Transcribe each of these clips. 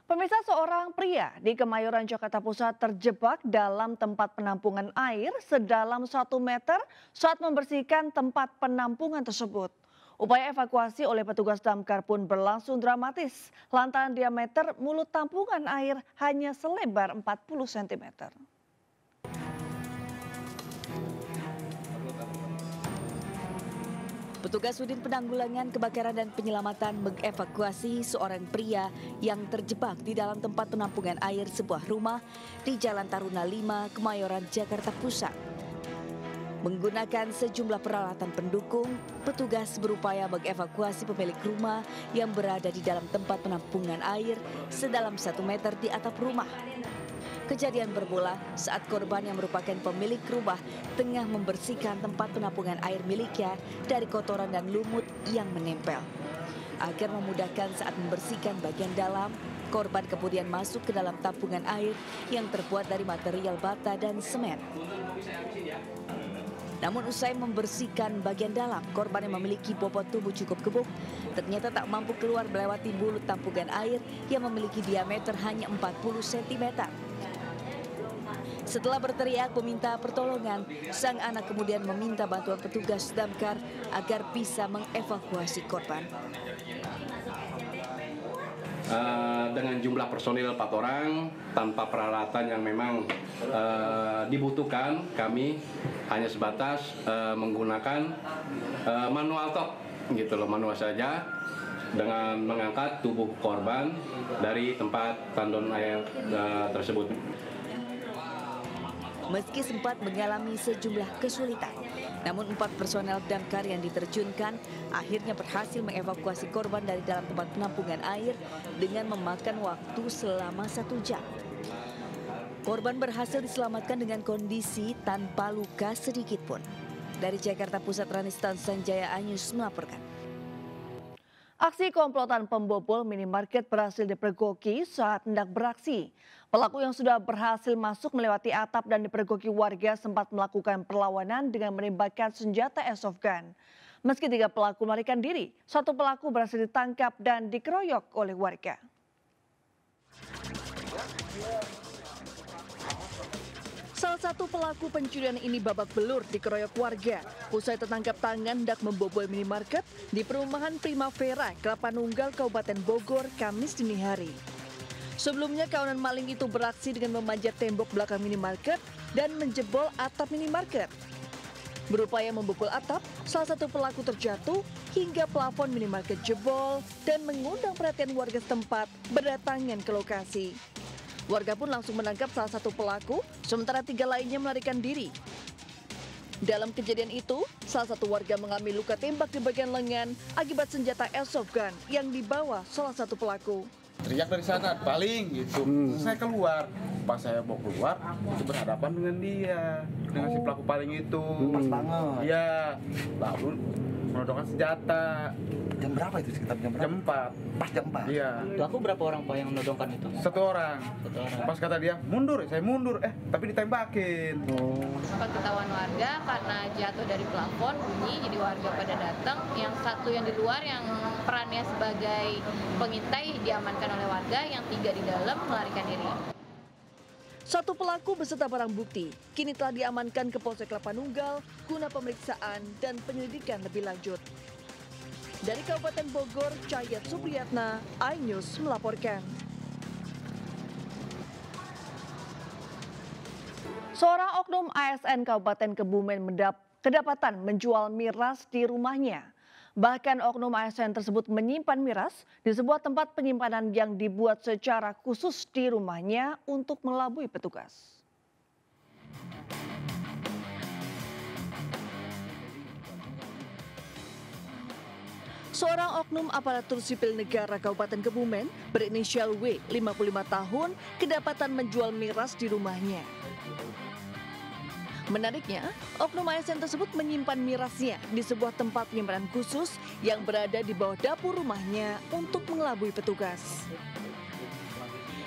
Pemirsa, seorang pria di Kemayoran, Jakarta Pusat terjebak dalam tempat penampungan air sedalam 1 meter saat membersihkan tempat penampungan tersebut. Upaya evakuasi oleh petugas damkar pun berlangsung dramatis lantaran diameter mulut tampungan air hanya selebar 40 cm. Petugas Sudin Penanggulangan Kebakaran dan Penyelamatan mengevakuasi seorang pria yang terjebak di dalam tempat penampungan air sebuah rumah di Jalan Taruna 5, Kemayoran, Jakarta Pusat. Menggunakan sejumlah peralatan pendukung, petugas berupaya mengevakuasi pemilik rumah yang berada di dalam tempat penampungan air sedalam 1 meter di atap rumah. Kejadian bermula saat korban yang merupakan pemilik rumah tengah membersihkan tempat penampungan air miliknya dari kotoran dan lumut yang menempel. Agar memudahkan saat membersihkan bagian dalam, korban kemudian masuk ke dalam tampungan air yang terbuat dari material bata dan semen. Namun usai membersihkan bagian dalam, korban yang memiliki bobot tubuh cukup gemuk ternyata tak mampu keluar melewati mulut tampungan air yang memiliki diameter hanya 40 cm. Setelah berteriak meminta pertolongan, sang anak kemudian meminta bantuan petugas damkar agar bisa mengevakuasi korban. Dengan jumlah personil 4 orang, tanpa peralatan yang memang dibutuhkan, kami hanya sebatas menggunakan manual top, gitu loh, manual saja, dengan mengangkat tubuh korban dari tempat tandon air tersebut. Meski sempat mengalami sejumlah kesulitan, namun 4 personel damkar yang diterjunkan akhirnya berhasil mengevakuasi korban dari dalam tempat penampungan air dengan memakan waktu selama 1 jam. Korban berhasil diselamatkan dengan kondisi tanpa luka sedikit pun. Dari Jakarta Pusat, Ranistan Sanjaya Anyus melaporkan. Aksi komplotan pembobol minimarket berhasil dipergoki saat hendak beraksi. Pelaku yang sudah berhasil masuk melewati atap dan dipergoki warga sempat melakukan perlawanan dengan menembakkan senjata airsoft gun. Meski 3 pelaku melarikan diri, 1 pelaku berhasil ditangkap dan dikeroyok oleh warga. Salah satu pelaku pencurian ini babak belur dikeroyok warga. Usai tertangkap tangan hendak membobol minimarket di perumahan Primavera, Kelapa Nunggal, Kabupaten Bogor, Kamis dini hari. Sebelumnya kawanan maling itu beraksi dengan memanjat tembok belakang minimarket dan menjebol atap minimarket. Berupaya membobol atap, salah satu pelaku terjatuh hingga plafon minimarket jebol dan mengundang perhatian warga setempat berdatangan ke lokasi. Warga pun langsung menangkap salah satu pelaku, sementara 3 lainnya melarikan diri. Dalam kejadian itu, salah satu warga mengalami luka tembak di bagian lengan akibat senjata airsoft gun yang dibawa salah satu pelaku. Teriak dari sana, paling gitu. Saya keluar, pas saya mau keluar, itu berhadapan dengan dia, dengan si pelaku paling itu. Pas banget. Iya, lalu menodongkan senjata. Jam berapa itu, sekitar jam berapa? Jam 4. Pas jam 4? Iya. Pelaku berapa orang Pak yang menodongkan itu? 1 orang. 1 orang. Pas kata dia, mundur, saya mundur. Tapi ditembakin. Sempat ketahuan warga karena jatuh dari plafon bunyi, jadi warga pada datang. Yang satu yang di luar yang perannya sebagai pengintai diamankan oleh warga, yang 3 di dalam melarikan diri. 1 pelaku beserta barang bukti kini telah diamankan ke Polsek Kelapa Nunggal guna pemeriksaan dan penyelidikan lebih lanjut. Dari Kabupaten Bogor, Cayat Supriyatna, iNews melaporkan. Seorang oknum ASN Kabupaten Kebumen kedapatan menjual miras di rumahnya. Bahkan oknum ASN tersebut menyimpan miras di sebuah tempat penyimpanan yang dibuat secara khusus di rumahnya untuk mengelabui petugas. Seorang oknum aparatur sipil negara Kabupaten Kebumen berinisial W, 55 tahun, kedapatan menjual miras di rumahnya. Menariknya, oknum ASN tersebut menyimpan mirasnya di sebuah tempat penyimpanan khusus yang berada di bawah dapur rumahnya untuk mengelabui petugas.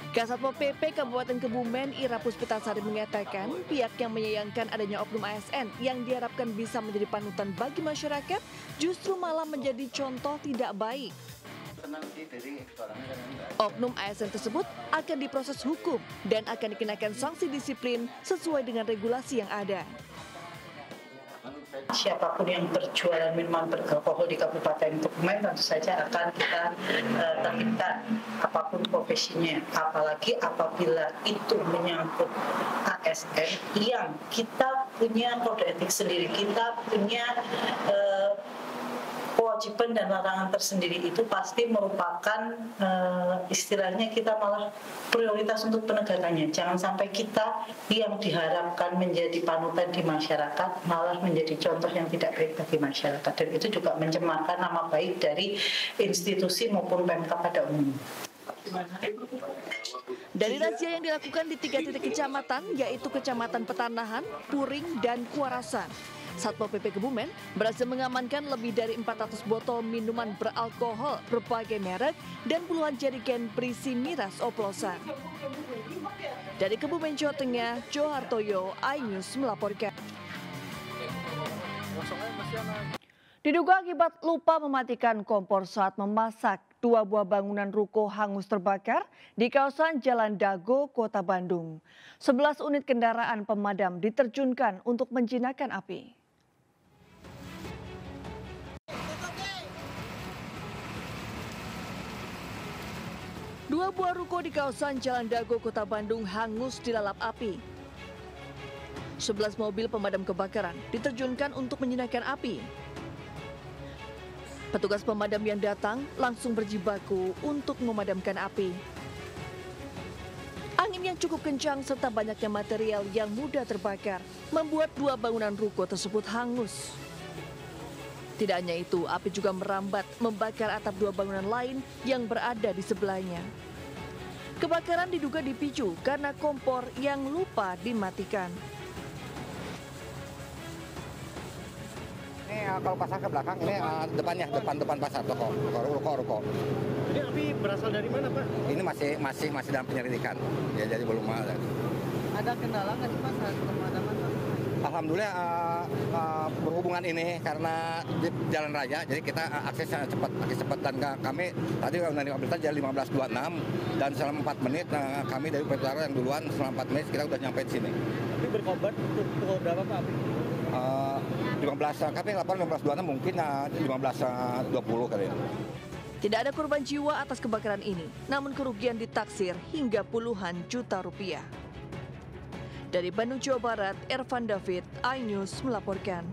Kasatpol PP Kabupaten Kebumen Ira Puspitasari mengatakan pihaknya menyayangkan adanya oknum ASN yang diharapkan bisa menjadi panutan bagi masyarakat justru malah menjadi contoh tidak baik. Oknum ASN tersebut akan diproses hukum dan akan dikenakan sanksi disiplin sesuai dengan regulasi yang ada. Siapapun yang berjualan minuman beralkohol di Kabupaten Kebumen tentu saja akan kita tertibkan apapun profesinya, apalagi apabila itu menyangkut ASN yang kita punya kode etik sendiri, kita punya kewajiban dan larangan tersendiri. Itu pasti merupakan istilahnya kita malah prioritas untuk penegakannya. Jangan sampai kita yang diharapkan menjadi panutan di masyarakat malah menjadi contoh yang tidak baik bagi masyarakat, dan itu juga mencemarkan nama baik dari institusi maupun Pemkab pada umumnya. Dari razia yang dilakukan di 3 titik kecamatan, yaitu Kecamatan Petanahan, Puring, dan Kuarasan, Satpol PP Kebumen berhasil mengamankan lebih dari 400 botol minuman beralkohol berbagai merek dan puluhan jerigen berisi miras oplosan. Dari Kebumen, Jawa Tengah, Johartoyo, iNews melaporkan. Diduga akibat lupa mematikan kompor saat memasak, 2 buah bangunan ruko hangus terbakar di kawasan Jalan Dago, Kota Bandung. 11 unit kendaraan pemadam diterjunkan untuk menjinakkan api. Dua buah ruko di kawasan Jalan Dago, Kota Bandung hangus dilalap api. 11 mobil pemadam kebakaran diterjunkan untuk menjinakkan api. Petugas pemadam yang datang langsung berjibaku untuk memadamkan api. Angin yang cukup kencang serta banyaknya material yang mudah terbakar membuat 2 bangunan ruko tersebut hangus. Tidak hanya itu, api juga merambat membakar atap 2 bangunan lain yang berada di sebelahnya. Kebakaran diduga dipicu karena kompor yang lupa dimatikan. Ini kalau pasar ke belakang, ini depannya, depan pasar toko, ruko. Ini api berasal dari mana, Pak? Ini masih dalam penyelidikan, ya, jadi belum ada. Ada kendala nggak sih, Pak, saat pemadaman? Alhamdulillah berhubungan ini karena di jalan raya, jadi kita aksesnya cepat dan kami tadi menerima berita jam 15.26 dan selama 4 menit kami dari Petara yang duluan selama 4 menit kita udah nyampe di sini. Tapi berkorban pukul berapa, Pak? 15 kami lapor 15.26 mungkin 15.20 kali ya. Tidak ada korban jiwa atas kebakaran ini, namun kerugian ditaksir hingga puluhan juta rupiah. Dari Bandung, Jawa Barat, Ervan David, iNews melaporkan.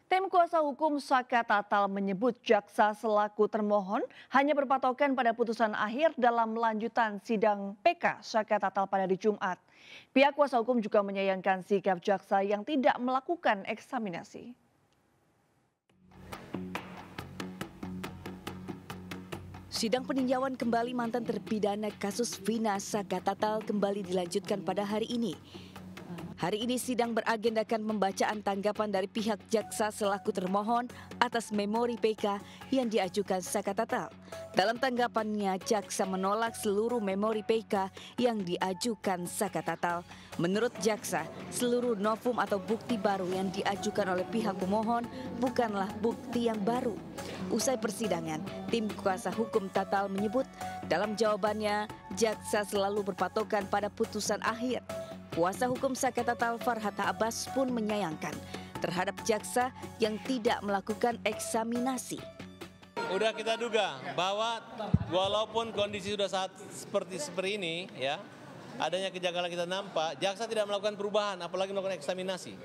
Tim kuasa hukum Saka Tatal menyebut jaksa selaku termohon hanya berpatokan pada putusan akhir dalam lanjutan sidang PK Saka Tatal pada hari Jumat. Pihak kuasa hukum juga menyayangkan sikap jaksa yang tidak melakukan eksaminasi. Sidang peninjauan kembali mantan terpidana kasus Vina Saka Tatal kembali dilanjutkan pada hari ini. Hari ini sidang beragendakan pembacaan tanggapan dari pihak jaksa selaku termohon atas memori PK yang diajukan Saka Tatal. Dalam tanggapannya, jaksa menolak seluruh memori PK yang diajukan Saka Tatal. Menurut jaksa, seluruh novum atau bukti baru yang diajukan oleh pihak pemohon bukanlah bukti yang baru. Usai persidangan, tim kuasa hukum Tatal menyebut dalam jawabannya, jaksa selalu berpatokan pada putusan akhir. Kuasa hukum Saka Tatal Farhata Abbas pun menyayangkan terhadap jaksa yang tidak melakukan eksaminasi. Udah kita duga bahwa walaupun kondisi sudah seperti ini ya, adanya kejanggalan kita nampak, jaksa tidak melakukan perubahan apalagi melakukan eksaminasi.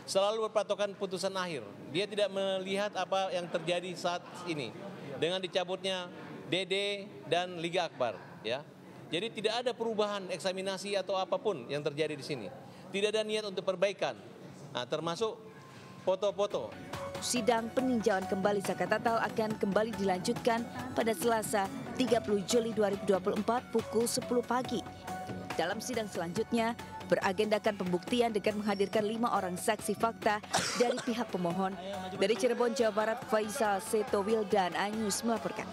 Selalu berpatokan putusan akhir. Dia tidak melihat apa yang terjadi saat ini dengan dicabutnya DD dan Liga Akbar ya. Jadi tidak ada perubahan eksaminasi atau apapun yang terjadi di sini. Tidak ada niat untuk perbaikan. Nah, termasuk foto-foto. Sidang peninjauan kembali Saka Tatal akan kembali dilanjutkan pada Selasa 30 Juli 2024 pukul 10 pagi. Dalam sidang selanjutnya, beragendakan pembuktian dengan menghadirkan 5 orang saksi fakta dari pihak pemohon. Dari Cirebon, Jawa Barat, Faisal Seto Wildan, iNews melaporkan.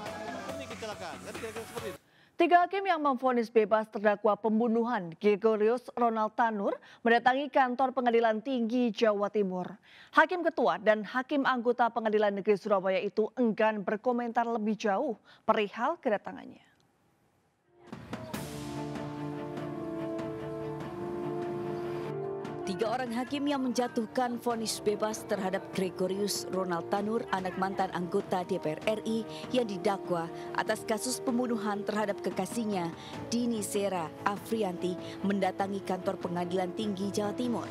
Tiga hakim yang memvonis bebas terdakwa pembunuhan Gregorius Ronald Tanur mendatangi kantor Pengadilan Tinggi Jawa Timur. Hakim ketua dan hakim anggota Pengadilan Negeri Surabaya itu enggan berkomentar lebih jauh perihal kedatangannya. Tiga orang hakim yang menjatuhkan vonis bebas terhadap Gregorius Ronald Tanur, anak mantan anggota DPR RI yang didakwa atas kasus pembunuhan terhadap kekasihnya Dini Sera Afrianti mendatangi kantor Pengadilan Tinggi Jawa Timur.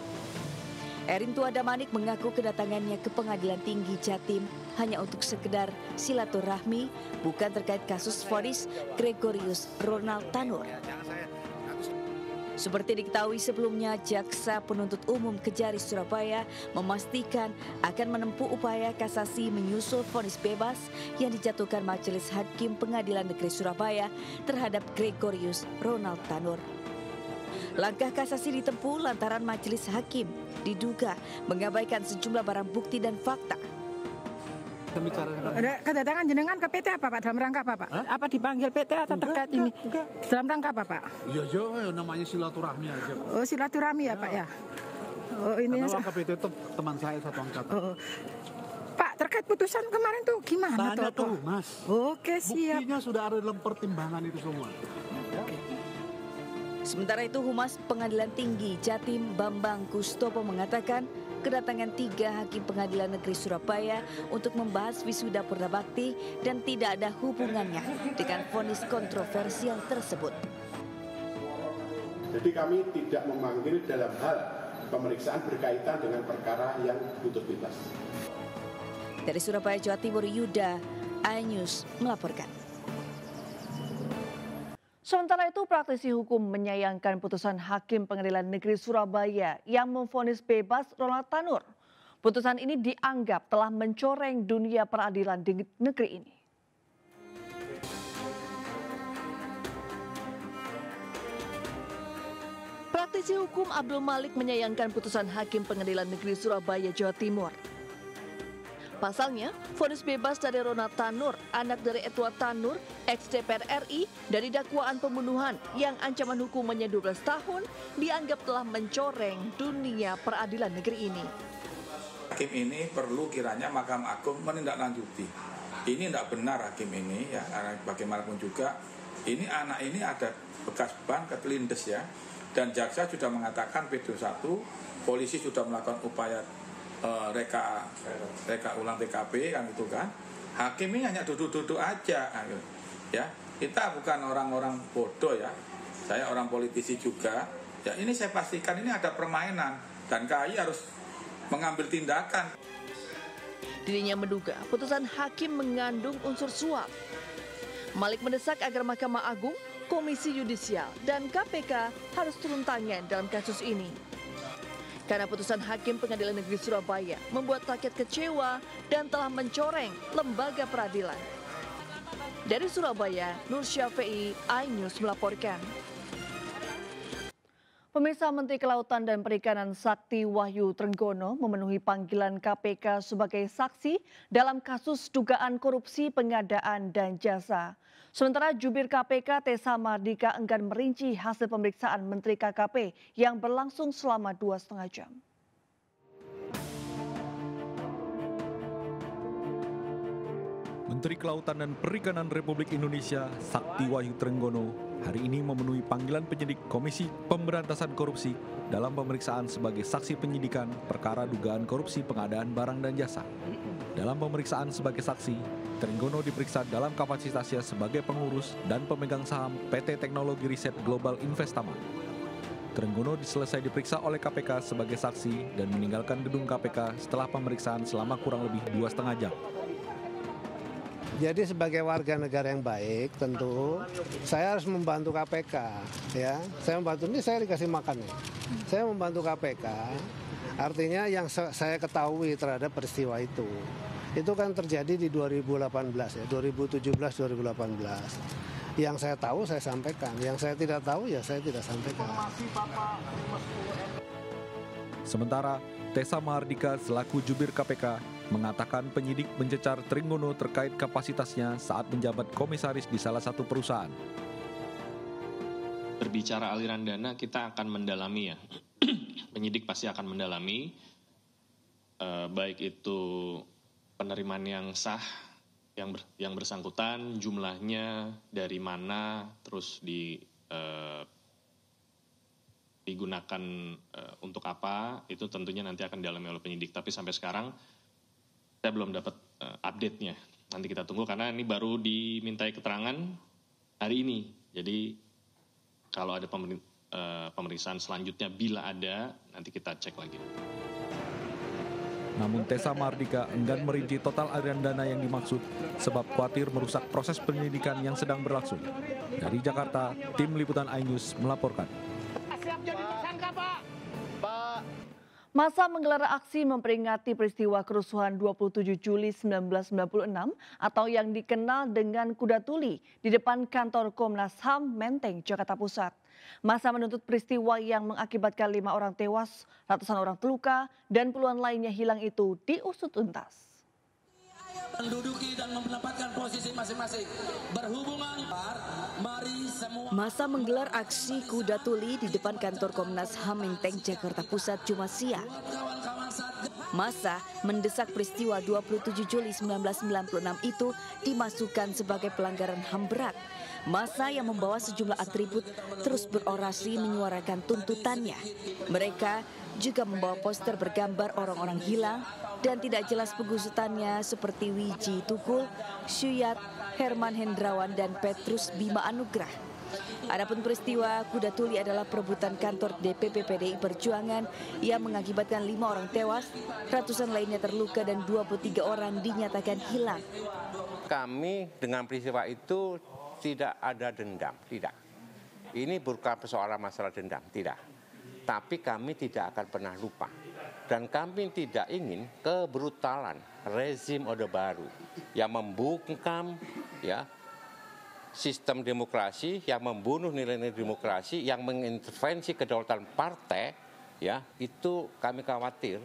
Erintua Damanik mengaku kedatangannya ke Pengadilan Tinggi Jatim hanya untuk sekedar silaturahmi, bukan terkait kasus vonis Gregorius Ronald Tanur. Seperti diketahui sebelumnya, Jaksa Penuntut Umum Kejari Surabaya memastikan akan menempuh upaya kasasi menyusul vonis bebas yang dijatuhkan Majelis Hakim Pengadilan Negeri Surabaya terhadap Gregorius Ronald Tanur. Langkah kasasi ditempuh lantaran Majelis Hakim diduga mengabaikan sejumlah barang bukti dan fakta. Kedatangan jenengan ke PT apa Pak? Dalam rangka apa Pak? Apa dipanggil PT atau terkait ini? Dalam rangka apa Pak? Iya, namanya silaturahmi aja. Oh, silaturahmi ya Pak ya? Oh, ini karena PT itu teman saya satu angkatan. Pak, terkait putusan kemarin tuh gimana? Tanya tuh Mas. Oke, siap. Buktinya sudah ada dalam pertimbangan itu semua. Sementara itu Humas Pengadilan Tinggi Jatim Bambang Kustopo mengatakan kedatangan tiga hakim Pengadilan Negeri Surabaya untuk membahas wisuda Purnabakti dan tidak ada hubungannya dengan vonis kontroversial tersebut. Jadi kami tidak memanggil dalam hal pemeriksaan berkaitan dengan perkara yang butuh bebas. Dari Surabaya, Jawa Timur, Yuda, iNews melaporkan. Sementara itu, praktisi hukum menyayangkan putusan Hakim Pengadilan Negeri Surabaya yang memvonis bebas Ronald Tanur. Putusan ini dianggap telah mencoreng dunia peradilan di negeri ini. Praktisi hukum Abdul Malik menyayangkan putusan Hakim Pengadilan Negeri Surabaya, Jawa Timur. Pasalnya, vonis bebas dari Ronald Tanur, anak dari Edward Tanur, ex-DPR RI, dari dakwaan pembunuhan yang ancaman hukumannya 12 tahun, dianggap telah mencoreng dunia peradilan negeri ini. Hakim ini perlu kiranya Mahkamah Agung menindaklanjuti. Ini tidak benar hakim ini, ya, bagaimanapun juga, ini anak ini ada bekas ban ketelindes ya, dan jaksa sudah mengatakan P21, polisi sudah melakukan upaya reka ulang TKP kan itu kan. Hakim ini hanya duduk-duduk aja ya. Kita bukan orang-orang bodoh ya. Saya orang politisi juga. Ya ini saya pastikan ini ada permainan dan KAI harus mengambil tindakan. Dirinya menduga putusan hakim mengandung unsur suap. Malik mendesak agar Mahkamah Agung, Komisi Yudisial dan KPK harus turun tangan dalam kasus ini. Karena putusan Hakim Pengadilan Negeri Surabaya membuat rakyat kecewa dan telah mencoreng lembaga peradilan. Dari Surabaya, Nur Syafi'i, iNews melaporkan. Pemirsa, Menteri Kelautan dan Perikanan Sakti Wahyu Trenggono memenuhi panggilan KPK sebagai saksi dalam kasus dugaan korupsi pengadaan dan jasa. Sementara jubir KPK Tessa Mardika enggan merinci hasil pemeriksaan Menteri KKP yang berlangsung selama 2,5 jam. Menteri Kelautan dan Perikanan Republik Indonesia Sakti Wahyu Trenggono hari ini memenuhi panggilan penyidik Komisi Pemberantasan Korupsi dalam pemeriksaan sebagai saksi penyidikan perkara dugaan korupsi pengadaan barang dan jasa. Dalam pemeriksaan sebagai saksi, Trenggono diperiksa dalam kapasitasnya sebagai pengurus dan pemegang saham PT Teknologi Riset Global Investama. Trenggono selesai diperiksa oleh KPK sebagai saksi dan meninggalkan gedung KPK setelah pemeriksaan selama kurang lebih 2,5 jam. Jadi sebagai warga negara yang baik tentu saya harus membantu KPK ya. Saya membantu, ini saya dikasih makan nih. Saya membantu KPK. Artinya yang saya ketahui terhadap peristiwa itu kan terjadi di 2018 ya, 2017-2018. Yang saya tahu saya sampaikan, yang saya tidak tahu ya saya tidak sampaikan. Sementara Tessa Mahardika selaku jubir KPK mengatakan penyidik mencecar Trenggono terkait kapasitasnya saat menjabat komisaris di salah satu perusahaan. berbicara aliran dana, kita akan mendalami ya. Penyidik pasti akan mendalami, baik itu penerimaan yang sah, yang bersangkutan, jumlahnya dari mana, terus digunakan untuk apa, itu tentunya nanti akan didalami oleh penyidik. Tapi sampai sekarang saya belum dapat update-nya. Nanti kita tunggu karena ini baru dimintai keterangan hari ini. Jadi kalau ada pemeriksaan selanjutnya, bila ada, nanti kita cek lagi. Namun Tessa Mardika enggan merinci total aliran dana yang dimaksud sebab khawatir merusak proses penyelidikan yang sedang berlangsung. Dari Jakarta, tim liputan iNews melaporkan. Masa menggelar aksi memperingati peristiwa kerusuhan 27 Juli 1996 atau yang dikenal dengan Kuda Tuli di depan kantor Komnas HAM Menteng, Jakarta Pusat. Masa menuntut peristiwa yang mengakibatkan 5 orang tewas, ratusan orang terluka, dan puluhan lainnya hilang itu diusut tuntas. Menduduki dan menempatkan posisi masing-masing. Berhubungan, mari semua. Masa menggelar aksi Kuda Tuli di depan kantor Komnas HAM Menteng, Jakarta Pusat Jumat siang. Masa mendesak peristiwa 27 Juli 1996 itu dimasukkan sebagai pelanggaran HAM berat. Masa yang membawa sejumlah atribut terus berorasi menyuarakan tuntutannya. Mereka juga membawa poster bergambar orang-orang hilang dan tidak jelas pengusutannya seperti Wiji Tukul, Syuyat, Herman Hendrawan, dan Petrus Bima Anugrah. Adapun peristiwa Kuda Tuli adalah perebutan kantor DPP PDI Perjuangan yang mengakibatkan 5 orang tewas, ratusan lainnya terluka dan 23 orang dinyatakan hilang. Kami dengan peristiwa itu tidak ada dendam, tidak. Ini bukan persoalan masalah dendam, tidak. Tapi kami tidak akan pernah lupa. Dan kami tidak ingin kebrutalan rezim Orde Baru yang membungkam ya sistem demokrasi, yang membunuh nilai-nilai demokrasi, yang mengintervensi kedaulatan partai, ya itu kami khawatir.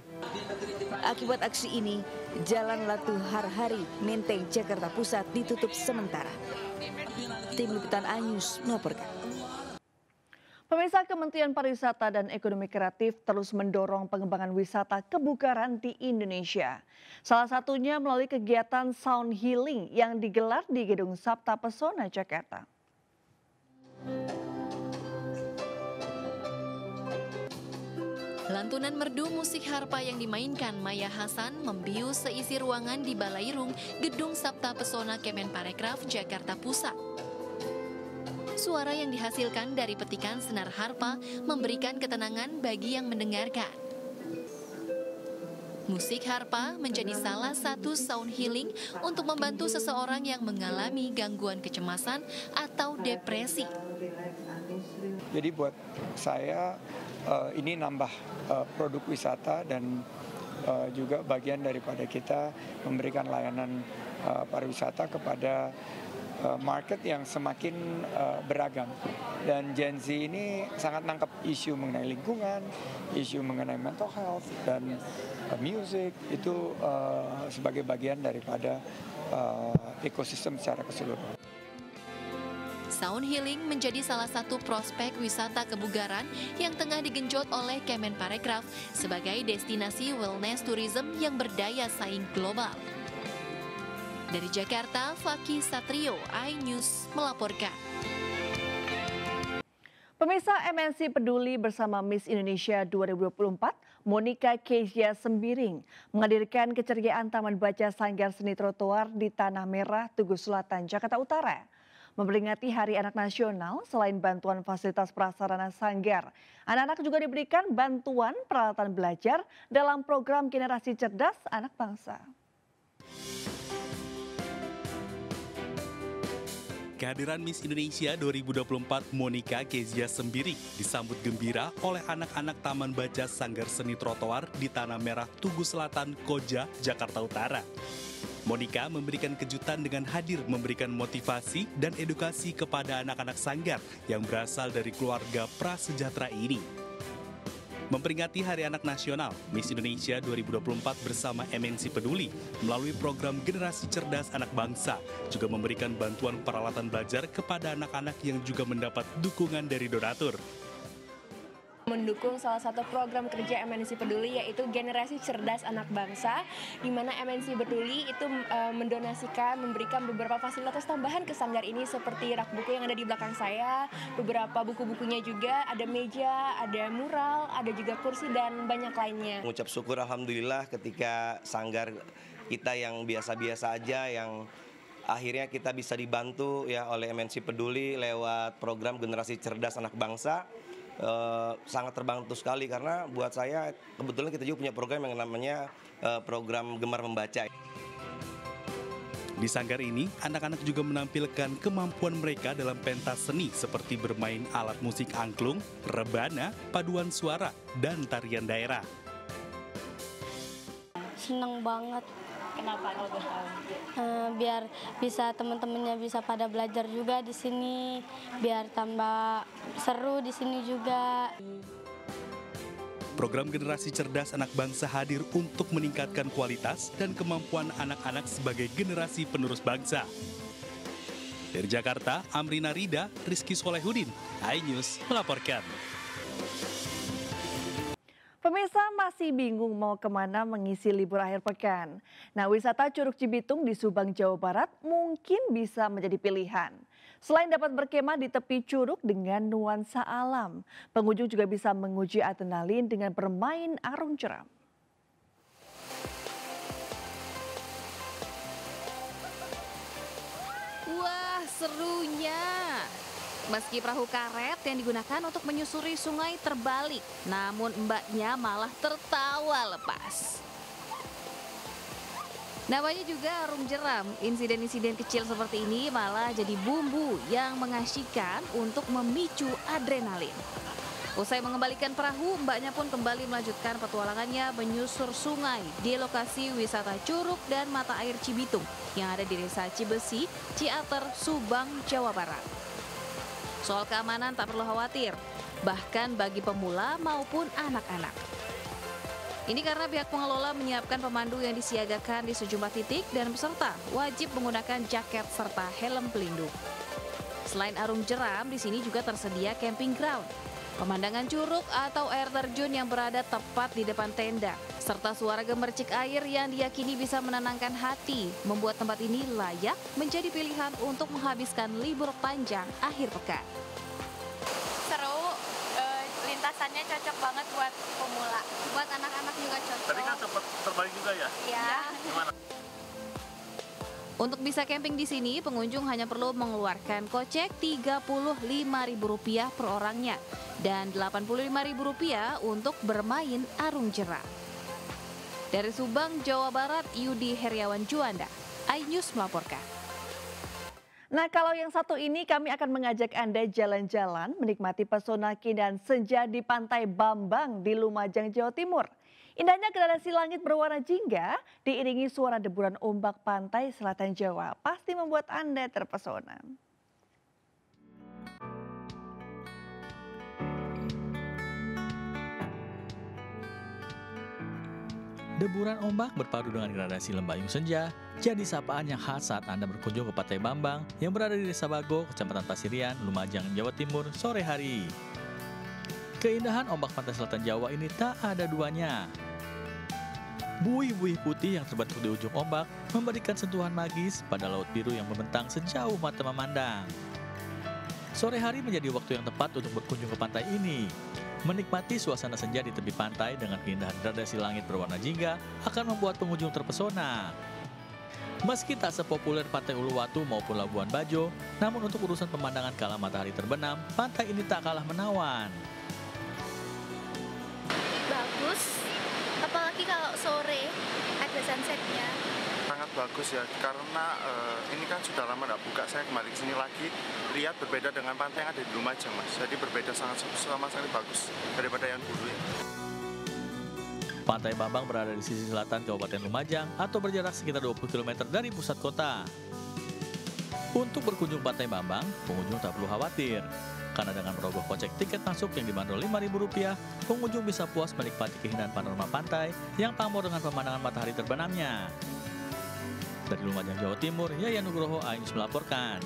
Akibat aksi ini, Jalan Latu Harhari, Menteng, Jakarta Pusat ditutup sementara. Tim Liputan iNews melaporkan. Pemirsa, Kementerian Pariwisata dan Ekonomi Kreatif terus mendorong pengembangan wisata kebugaran di Indonesia. Salah satunya melalui kegiatan Sound Healing yang digelar di Gedung Sabta Pesona, Jakarta. Lantunan merdu musik harpa yang dimainkan Maya Hasan membius seisi ruangan di Balairung, Gedung Sabta Pesona Kemenparekraf, Jakarta Pusat. Suara yang dihasilkan dari petikan senar harpa memberikan ketenangan bagi yang mendengarkan. Musik harpa menjadi salah satu sound healing untuk membantu seseorang yang mengalami gangguan kecemasan atau depresi. Jadi buat saya ini nambah produk wisata dan juga bagian daripada kita memberikan layanan pariwisata kepada market yang semakin beragam. Dan Gen Z ini sangat nangkep isu mengenai lingkungan, isu mengenai mental health, dan music itu sebagai bagian daripada ekosistem secara keseluruhan. Sound Healing menjadi salah satu prospek wisata kebugaran yang tengah digenjot oleh Kemenparekraf sebagai destinasi wellness tourism yang berdaya saing global. Dari Jakarta, Fakih Satrio, iNews melaporkan. Pemirsa, MNC Peduli bersama Miss Indonesia 2024, Monica Kezia Sembiring, menghadirkan keceriaan Taman Baca Sanggar Seni Trotoar di Tanah Merah, Tugu Selatan, Jakarta Utara. Memperingati Hari Anak Nasional, selain bantuan fasilitas prasarana sanggar, anak-anak juga diberikan bantuan peralatan belajar dalam program Generasi Cerdas Anak Bangsa. Kehadiran Miss Indonesia 2024 Monica Kezia Sembiring disambut gembira oleh anak-anak Taman Baca Sanggar Seni Trotoar di Tanah Merah, Tugu Selatan, Koja, Jakarta Utara. Monica memberikan kejutan dengan hadir memberikan motivasi dan edukasi kepada anak-anak sanggar yang berasal dari keluarga prasejahtera ini. Memperingati Hari Anak Nasional, Miss Indonesia 2024 bersama MNC Peduli melalui program Generasi Cerdas Anak Bangsa juga memberikan bantuan peralatan belajar kepada anak-anak yang juga mendapat dukungan dari donatur. Mendukung salah satu program kerja MNC Peduli yaitu Generasi Cerdas Anak Bangsa, di mana MNC Peduli itu mendonasikan, memberikan beberapa fasilitas tambahan ke sanggar ini seperti rak buku yang ada di belakang saya, beberapa buku-bukunya juga, ada meja, ada mural, ada juga kursi dan banyak lainnya. Mengucap syukur alhamdulillah ketika sanggar kita yang biasa-biasa aja yang akhirnya kita bisa dibantu ya oleh MNC Peduli lewat program Generasi Cerdas Anak Bangsa. Sangat terbantu sekali karena buat saya kebetulan kita juga punya program yang namanya program Gemar Membaca. Di sanggar ini, anak-anak juga menampilkan kemampuan mereka dalam pentas seni seperti bermain alat musik angklung, rebana, paduan suara, dan tarian daerah. Seneng banget. Kenapa kalau boleh tahu? Biar bisa teman-temannya bisa pada belajar juga di sini, biar tambah seru di sini juga. Program Generasi Cerdas Anak Bangsa hadir untuk meningkatkan kualitas dan kemampuan anak-anak sebagai generasi penerus bangsa. Dari Jakarta, Amrina Rida, Rizky Solehudin, iNews melaporkan. Pemirsa masih bingung mau kemana mengisi libur akhir pekan. Nah, wisata Curug Cibitung di Subang, Jawa Barat mungkin bisa menjadi pilihan. Selain dapat berkemah di tepi curug dengan nuansa alam, pengunjung juga bisa menguji adrenalin dengan bermain arung jeram. Wah, serunya! Meski perahu karet yang digunakan untuk menyusuri sungai terbalik, namun mbaknya malah tertawa lepas. Namanya juga arung jeram, insiden-insiden kecil seperti ini malah jadi bumbu yang mengasyikkan untuk memicu adrenalin. Usai mengembalikan perahu, mbaknya pun kembali melanjutkan petualangannya menyusur sungai di lokasi wisata Curug dan Mata Air Cibitung yang ada di Desa Cibesi, Ciater, Subang, Jawa Barat. Soal keamanan tak perlu khawatir, bahkan bagi pemula maupun anak-anak. Ini karena pihak pengelola menyiapkan pemandu yang disiagakan di sejumlah titik dan peserta wajib menggunakan jaket serta helm pelindung. Selain arung jeram, di sini juga tersedia camping ground, pemandangan curug atau air terjun yang berada tepat di depan tenda, serta suara gemercik air yang diyakini bisa menenangkan hati, membuat tempat ini layak menjadi pilihan untuk menghabiskan libur panjang akhir pekan. Seru, lintasannya cocok banget buat pemula, buat anak-anak juga cocok. Tadi kan sempat terbalik juga ya? Iya. Gimana? Untuk bisa camping di sini, pengunjung hanya perlu mengeluarkan kocek Rp35.000 per orangnya dan Rp85.000 untuk bermain arung jeram. Dari Subang, Jawa Barat, Yudi Heriawan Juanda, iNews melaporkan. Nah, kalau yang satu ini kami akan mengajak Anda jalan-jalan menikmati pesona keindahan senja di Pantai Bambang di Lumajang, Jawa Timur. Indahnya gradasi langit berwarna jingga diiringi suara deburan ombak pantai selatan Jawa pasti membuat Anda terpesona. Deburan ombak berpadu dengan gradasi lembayung senja jadi sapaan yang khas saat Anda berkunjung ke Pantai Bambang yang berada di Desa Bago, Kecamatan Pasirian, Lumajang, Jawa Timur sore hari. Keindahan ombak pantai selatan Jawa ini tak ada duanya. Buih-buih putih yang terbentuk di ujung ombak memberikan sentuhan magis pada laut biru yang membentang sejauh mata memandang. Sore hari menjadi waktu yang tepat untuk berkunjung ke pantai ini. Menikmati suasana senja di tepi pantai dengan keindahan gradasi langit berwarna jingga akan membuat pengunjung terpesona. Meski tak sepopuler Pantai Uluwatu maupun Labuan Bajo, namun untuk urusan pemandangan kala matahari terbenam, pantai ini tak kalah menawan. Bagus, apalagi kalau sore ada sunsetnya. Sangat bagus ya, karena ini kan sudah lama tidak buka. Saya kembali ke sini lagi, lihat berbeda dengan pantai yang ada di Lumajang, Mas. Jadi berbeda sangat sama sekali bagus daripada yang dulu ya. Pantai Bambang berada di sisi selatan Kabupaten Lumajang atau berjarak sekitar 20 km dari pusat kota. Untuk berkunjung Pantai Bambang, pengunjung tak perlu khawatir. karena dengan merogoh kocek tiket masuk yang dibanderol Rp5.000, pengunjung bisa puas menikmati keindahan panorama pantai yang pamor dengan pemandangan matahari terbenamnya. Dari Lumajang, Jawa Timur, Yayan Nugroho, Ainus melaporkan.